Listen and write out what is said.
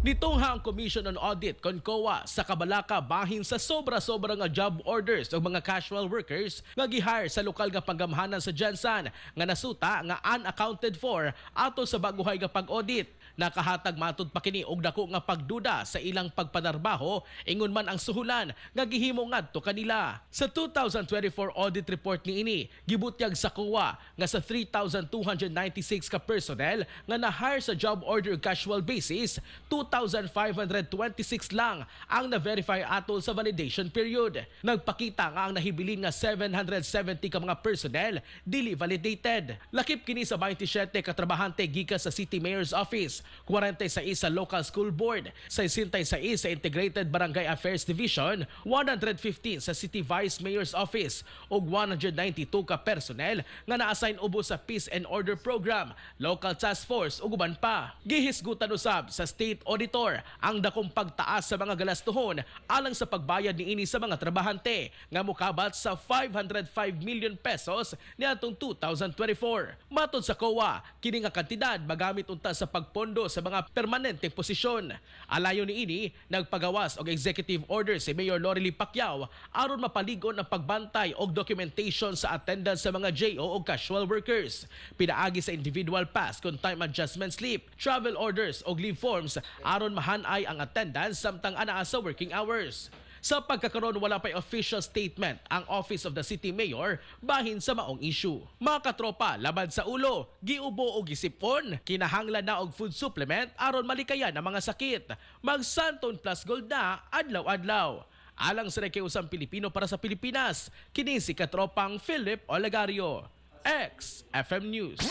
Nitungha ang Commission on Audit (CONCOA) sa kabalaka bahin sa sobra-sobra nga job orders ng mga casual workers nga gihire sa lokal nga panggamhanan sa Jansan nga nasuta nga unaccounted for ato sa baguhay nga pag-audit. Nakahatag matud pa kini og dako nga pagduda sa ilang pagpanarbaho ingon man ang suhulan nga gihimo ngadto kanila. Sa 2024 audit report niini, gibutyag sa COA nga sa 3,296 ka personnel nga na-hire sa job order casual basis, 2,526 lang ang na-verify atol sa validation period. Nagpakita nga ang nahibilin nga 770 ka mga personnel dili validated. Lakip kini sa 27 ka trabahante gikan sa City Mayor's Office, 46 sa Local School Board, 66 sa Integrated Barangay Affairs Division, 115 sa City Vice Mayor's Office ug 192 ka personnel nga na-assign ubos sa Peace and Order Program, Local Task Force ug uban pa. Gihisgutan usab sa State Auditor ang dakong pagtaas sa mga galastuhon alang sa pagbayad niini sa mga trabahante nga mokabat sa 505 million pesos niadtong 2024. Matod sa COA, kini nga kantidad magamit unta sa pagpondo sa mga permanenteng posisyon. Alayo niini, nagpagawas og executive order si Mayor Lorelie Pacquiao aron mapaligon ang pagbantay og documentation sa attendance sa mga JO o casual workers. Pinaagi sa individual pass kung time adjustment slip, travel orders o leave forms aron mahanay ang attendance samtang anaa sa working hours. Sa pagkakaroon wala pa'y official statement ang Office of the City Mayor bahin sa maong issue. Mga katropa, laban sa ulo, giubo o gisipon, kinahanglan na og food supplement aron malikayan ang mga sakit. Mag Santon Plus Gold na adlaw-adlaw. Alang sa nakiusang Pilipino para sa Pilipinas, kini si katropang Philip Olegario, ex-FM News.